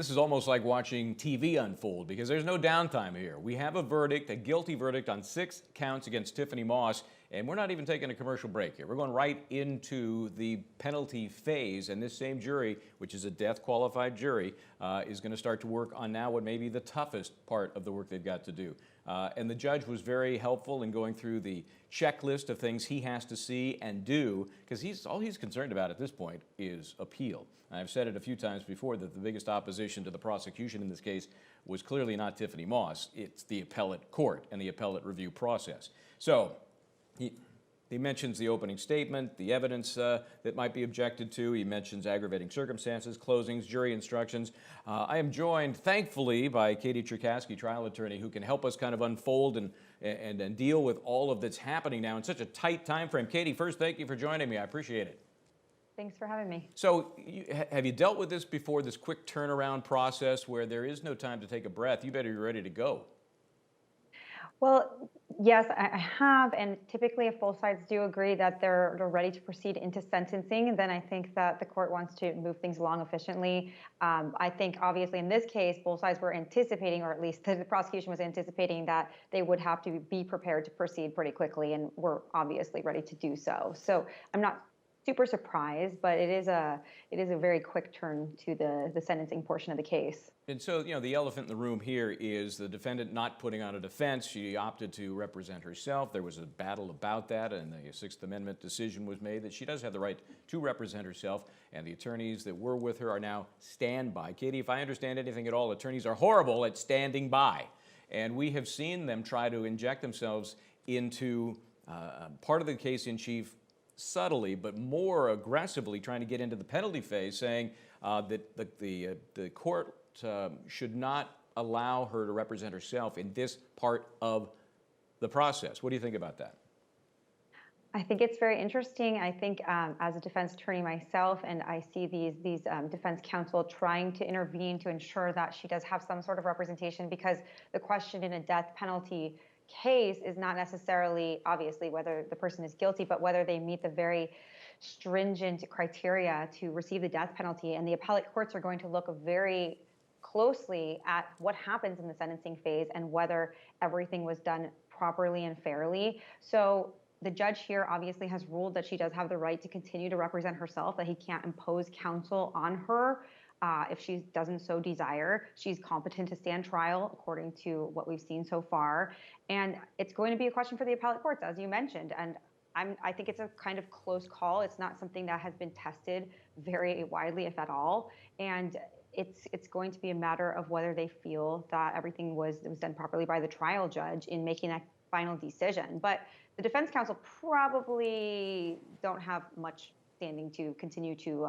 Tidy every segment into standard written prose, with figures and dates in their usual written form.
this is almost like watching TV unfold because there's no downtime here. We have a verdict, a guilty verdict on 6 counts against Tiffany Moss, and we're not even taking a commercial break here. We're going right into the penalty phase, and this same jury, which is a death-qualified jury, is going to start to work on now what may be the toughest part of the work they've got to do. And the judge was very helpful in going through the checklist of things he has to see and do, because all he's concerned about at this point is appeal. I've said it a few times before that the biggest opposition to the prosecution in this case was clearly not Tiffany Moss. It's the appellate court and the appellate review process. So he mentions the opening statement, the evidence that might be objected to. He mentions aggravating circumstances, closings, jury instructions. I am joined, thankfully, by Katie Cherkasky, trial attorney, who can help us kind of unfold and deal with all of that's happening now in such a tight time frame. Katie, first, thank you for joining me. I appreciate it. Thanks for having me. So have you dealt with this before, this quick turnaround process where there is no time to take a breath? You better be ready to go. Well, yes, I have, and typically if both sides do agree that they're ready to proceed into sentencing, then I think that the court wants to move things along efficiently. I think obviously in this case, both sides were anticipating, or at least the prosecution was anticipating, that they would have to be prepared to proceed pretty quickly, and we're obviously ready to do so. So I'm not super surprised, but it is a very quick turn to the sentencing portion of the case. And so, you know, the elephant in the room here is the defendant not putting on a defense. She opted to represent herself. There was a battle about that, and the Sixth Amendment decision was made that she does have the right to represent herself, and the attorneys that were with her are now standby. Katie, if I understand anything at all, attorneys are horrible at standing by, and we have seen them try to inject themselves into part of the case in chief subtly, but more aggressively trying to get into the penalty phase, saying that the court should not allow her to represent herself in this part of the process. What do you think about that? I think it's very interesting. I think as a defense attorney myself, and I see these defense counsel trying to intervene to ensure that she does have some sort of representation, because the question in a death penalty case is not necessarily, obviously, whether the person is guilty, but whether they meet the very stringent criteria to receive the death penalty. And the appellate courts are going to look very closely at what happens in the sentencing phase and whether everything was done properly and fairly. So the judge here obviously has ruled that she does have the right to continue to represent herself, that he can't impose counsel on her. If she doesn't so desire. She's competent to stand trial according to what we've seen so far. And it's going to be a question for the appellate courts, as you mentioned. And I think it's a kind of close call. It's not something that has been tested very widely, if at all. And it's going to be a matter of whether they feel that everything was done properly by the trial judge in making that final decision. But the defense counsel probably don't have much standing to continue to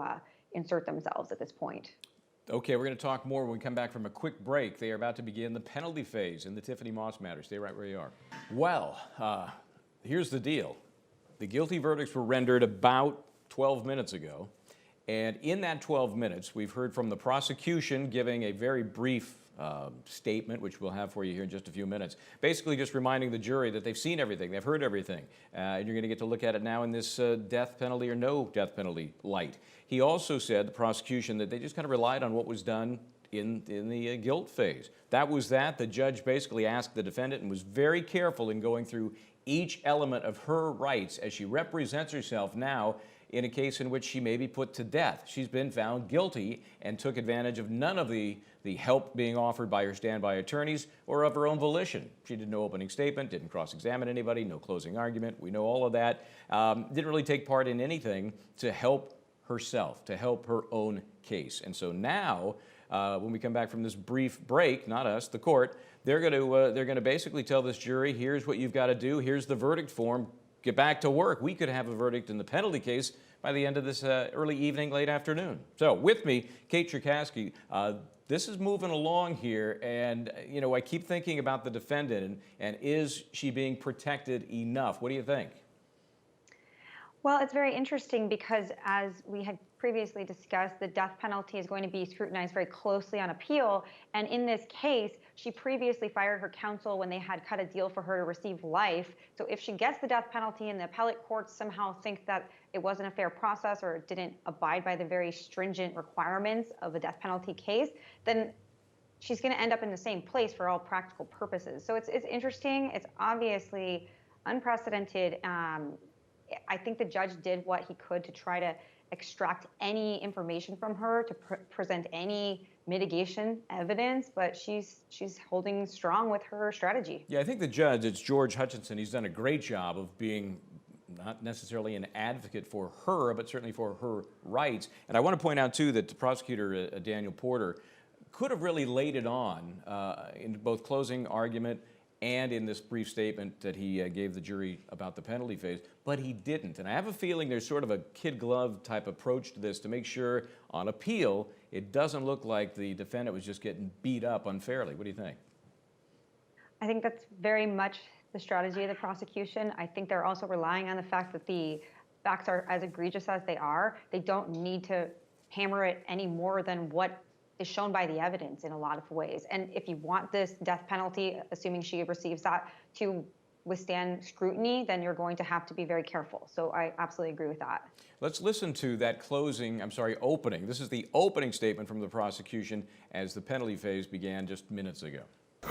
insert themselves at this point. Okay, we're going to talk more when we come back from a quick break. They are about to begin the penalty phase in the Tiffany Moss matter. Stay right where you are. Well, here's the deal. The guilty verdicts were rendered about 12 minutes ago. And in that 12 minutes, we've heard from the prosecution giving a very brief statement, which we'll have for you here in just a few minutes, basically just reminding the jury that they've seen everything, they've heard everything, and you're going to get to look at it now in this death penalty or no death penalty light. He also said, the prosecution, that they just kind of relied on what was done in the guilt phase. That was that. The judge basically asked the defendant and was very careful in going through each element of her rights as she represents herself now in a case in which she may be put to death. She's been found guilty and took advantage of none of the help being offered by her standby attorneys or of her own volition. She did no opening statement, didn't cross-examine anybody, no closing argument. We know all of that. Didn't really take part in anything to help herself, to help her own case. And so now, when we come back from this brief break, not us, the court, they're going to basically tell this jury, here's what you've got to do, here's the verdict form, get back to work. We could have a verdict in the penalty case by the end of this early evening, late afternoon. So with me, Kate Cherkasky. This is moving along here, and you know, I keep thinking about the defendant, and is she being protected enough? What do you think? Well, it's very interesting because as we had previously discussed, the death penalty is going to be scrutinized very closely on appeal. And in this case, she previously fired her counsel when they had cut a deal for her to receive life. So if she gets the death penalty and the appellate courts somehow think that it wasn't a fair process or it didn't abide by the very stringent requirements of a death penalty case, then she's going to end up in the same place for all practical purposes. So it's interesting. It's obviously unprecedented. I think the judge did what he could to try to extract any information from her, to present any mitigation evidence, but she's holding strong with her strategy. Yeah, I think the judge, it's George Hutchinson, he's done a great job of being not necessarily an advocate for her, but certainly for her rights. And I want to point out, too, that the prosecutor, Daniel Porter, could have really laid it on in both closing argument and in this brief statement that he gave the jury about the penalty phase, but he didn't. And I have a feeling there's sort of a kid glove type approach to this to make sure on appeal it doesn't look like the defendant was just getting beat up unfairly. What do you think? I think that's very much the strategy of the prosecution. I think they're also relying on the fact that the facts are as egregious as they are. They don't need to hammer it any more than what is shown by the evidence in a lot of ways. And if you want this death penalty, assuming she receives that, to withstand scrutiny, then you're going to have to be very careful. So I absolutely agree with that. Let's listen to that opening. This is the opening statement from the prosecution as the penalty phase began just minutes ago.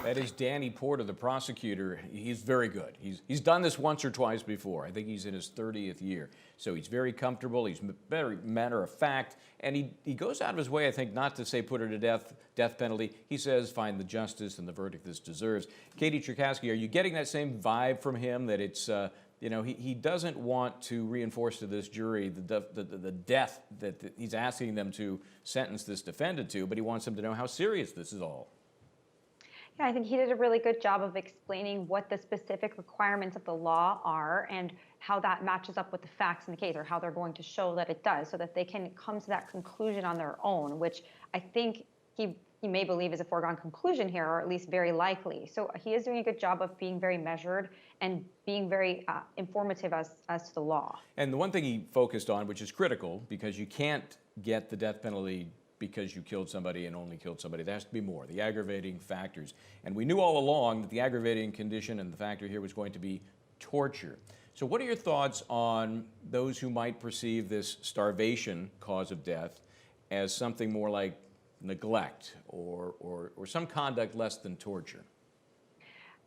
That is Danny Porter, the prosecutor. He's very good. He's done this once or twice before. I think he's in his 30th year. So he's very comfortable. He's very matter of fact. And he goes out of his way, I think, not to say put her to death penalty. He says find the justice and the verdict this deserves. Katie Cherkasky, are you getting that same vibe from him that it's, he doesn't want to reinforce to this jury the death that he's asking them to sentence this defendant to, but he wants them to know how serious this is all? Yeah, I think he did a really good job of explaining what the specific requirements of the law are and how that matches up with the facts in the case, or how they're going to show that it does, so that they can come to that conclusion on their own, which I think he may believe is a foregone conclusion here, or at least very likely. So he is doing a good job of being very measured and being very informative as to the law. And the one thing he focused on, which is critical, because you can't get the death penalty because you killed somebody and only killed somebody. There has to be more, the aggravating factors. And we knew all along that the aggravating condition and the factor here was going to be torture. So what are your thoughts on those who might perceive this starvation cause of death as something more like neglect or some conduct less than torture?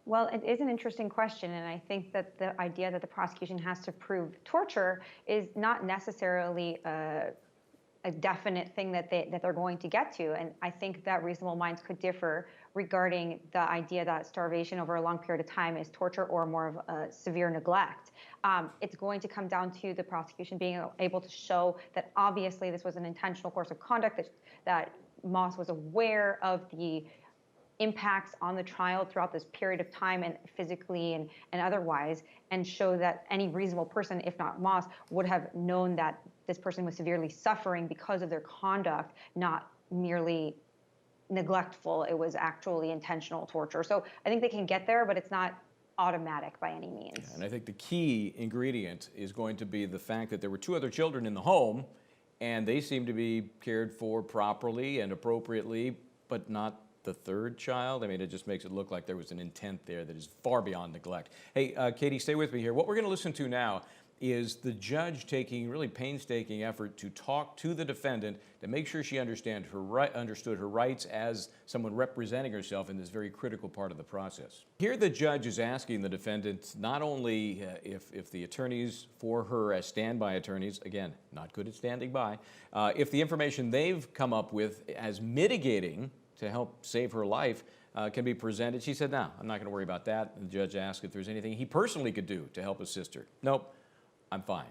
Well, it is an interesting question, and I think that the idea that the prosecution has to prove torture is not necessarily a definite thing that they're going to get to. And I think that reasonable minds could differ regarding the idea that starvation over a long period of time is torture or more of a severe neglect. It's going to come down to the prosecution being able to show that obviously this was an intentional course of conduct, that Moss was aware of the impacts on the trial throughout this period of time, and physically and otherwise, and show that any reasonable person, if not Moss, would have known that this person was severely suffering because of their conduct, not merely neglectful. It was actually intentional torture. So I think they can get there, but it's not automatic by any means. Yeah, and I think the key ingredient is going to be the fact that there were two other children in the home, and they seem to be cared for properly and appropriately, but not the third child. I mean, it just makes it look like there was an intent there that is far beyond neglect. Hey, Katie, stay with me here. What we're going to listen to now is the judge taking really painstaking effort to talk to the defendant to make sure she understood her rights as someone representing herself in this very critical part of the process. Here the judge is asking the defendant not only if the attorneys for her as standby attorneys, again, not good at standing by, if the information they've come up with as mitigating to help save her life can be presented. She said, no, I'm not going to worry about that. The judge asked if there's anything he personally could do to help assist her. Nope, I'm fine.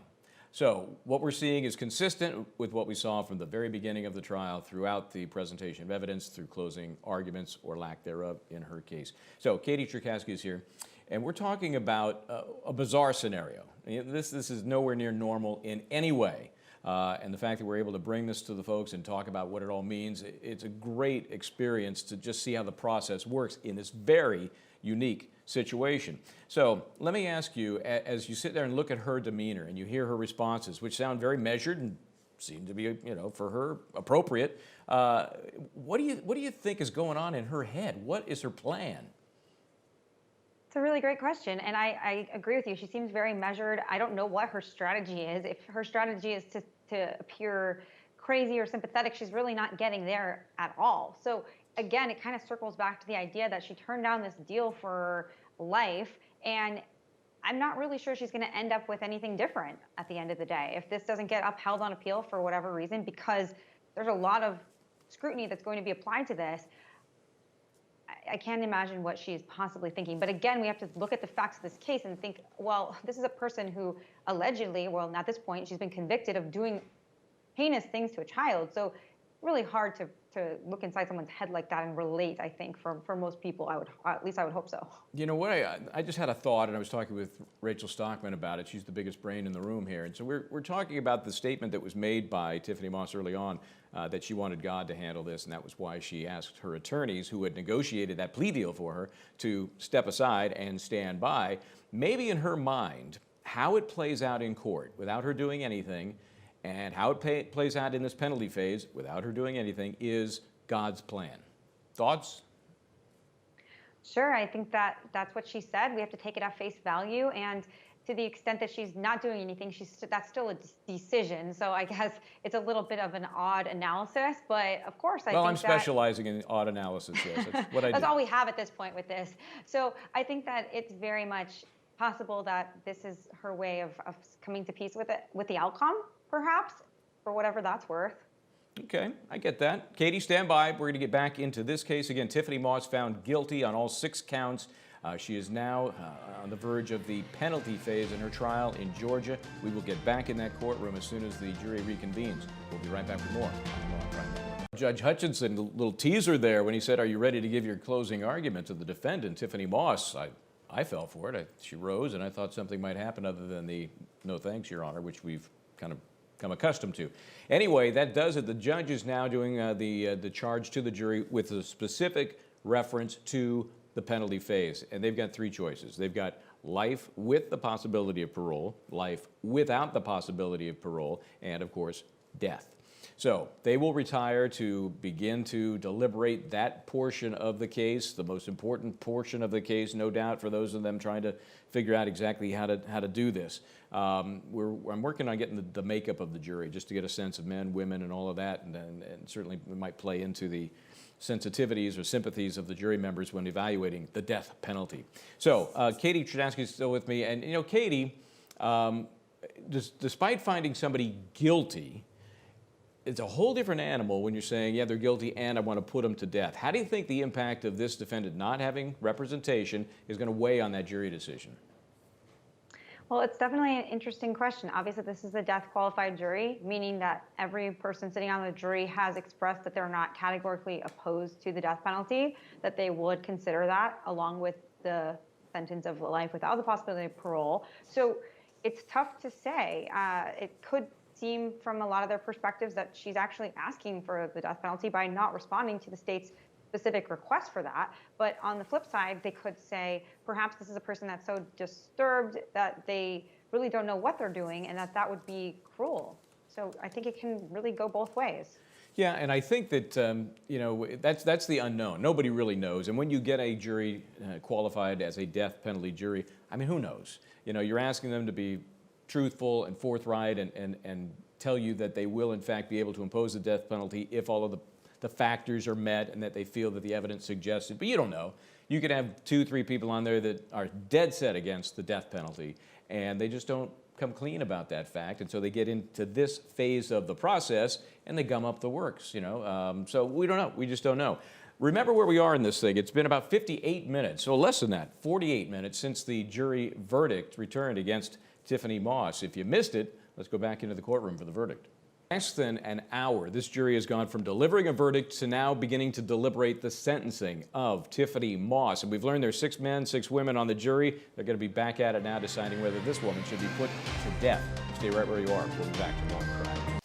So what we're seeing is consistent with what we saw from the very beginning of the trial throughout the presentation of evidence, through closing arguments or lack thereof in her case. So Katie Cherkasky is here, and we're talking about a bizarre scenario. This is nowhere near normal in any way. And the fact that we're able to bring this to the folks and talk about what it all means, it's a great experience to just see how the process works in this very unique situation. So let me ask you, as you sit there and look at her demeanor and you hear her responses, which sound very measured and seemed to be, for her appropriate. What do you think is going on in her head? What is her plan? It's a really great question, and I agree with you. She seems very measured. I don't know what her strategy is. If her strategy is to appear crazy or sympathetic, she's really not getting there at all. So again, it kind of circles back to the idea that she turned down this deal for life, and I'm not really sure she's going to end up with anything different at the end of the day. If this doesn't get upheld on appeal for whatever reason, because there's a lot of scrutiny that's going to be applied to this, I can't imagine what she's possibly thinking. But again, we have to look at the facts of this case and think, well, this is a person who allegedly, well, at this point, she's been convicted of doing heinous things to a child. So really hard to look inside someone's head like that and relate, I think, for most people. At least I would hope so. You know what? I just had a thought, and I was talking with Rachel Stockman about it. She's the biggest brain in the room here. And so we're talking about the statement that was made by Tiffany Moss early on, that she wanted God to handle this, and that was why she asked her attorneys, who had negotiated that plea deal for her, to step aside and stand by. Maybe in her mind, how it plays out in court without her doing anything, and how it plays out in this penalty phase without her doing anything, is God's plan. Thoughts? Sure, I think that's what she said. We have to take it at face value, and to the extent that she's not doing anything, that's still a decision. So I guess it's a little bit of an odd analysis, but of course I think I'm specializing in odd analysis, yes. That's what I do. That's all we have at this point with this. So I think that it's very much possible that this is her way of coming to peace with the outcome, perhaps, for whatever that's worth. Okay, I get that. Katie, stand by. We're going to get back into this case. Again, Tiffany Moss found guilty on all 6 counts. She is now on the verge of the penalty phase in her trial in Georgia. We will get back in that courtroom as soon as the jury reconvenes. We'll be right back with more on Law&Crime. Judge Hutchinson, a little teaser there when he said, "Are you ready to give your closing argument to the defendant, Tiffany Moss?" I fell for it. She rose, and I thought something might happen other than the "no thanks, Your Honor," which we've kind of come accustomed to. Anyway, that does it. The judge is now doing the charge to the jury with a specific reference to the penalty phase. And they've got 3 choices. They've got life with the possibility of parole, life without the possibility of parole, and of course, death. So they will retire to begin to deliberate that portion of the case, the most important portion of the case, no doubt, for those of them trying to figure out exactly how to do this. I'm working on getting the makeup of the jury just to get a sense of men, women, and all of that, and certainly we might play into the sensitivities or sympathies of the jury members when evaluating the death penalty. So Katie Cherkasky is still with me, and Katie, despite finding somebody guilty, it's a whole different animal when you're saying, yeah, they're guilty and I want to put them to death. How do you think the impact of this defendant not having representation is going to weigh on that jury decision? Well, it's definitely an interesting question. Obviously, this is a death-qualified jury, meaning that every person sitting on the jury has expressed that they're not categorically opposed to the death penalty, that they would consider that along with the sentence of life without the possibility of parole. So it's tough to say. It could seem from a lot of their perspectives that she's actually asking for the death penalty by not responding to the state's specific request for that. But on the flip side, they could say perhaps this is a person that's so disturbed that they really don't know what they're doing and that would be cruel. So I think it can really go both ways. Yeah, and I think that, that's the unknown. Nobody really knows. And when you get a jury qualified as a death penalty jury, I mean, who knows? You're asking them to be truthful and forthright and tell you that they will, in fact, be able to impose the death penalty if all of the factors are met and that they feel that the evidence suggests it. But you don't know. You could have 2-3 people on there that are dead set against the death penalty, and they just don't come clean about that fact. And so they get into this phase of the process and they gum up the works, So we don't know. We just don't know. Remember where we are in this thing. It's been about 58 minutes, so less than that, 48 minutes since the jury verdict returned against Tiffany Moss. If you missed it, let's go back into the courtroom for the verdict. Less than an hour, this jury has gone from delivering a verdict to now beginning to deliberate the sentencing of Tiffany Moss. And we've learned there's 6 men, 6 women on the jury. They're going to be back at it now deciding whether this woman should be put to death. Stay right where you are. We'll be back to Law&Crime.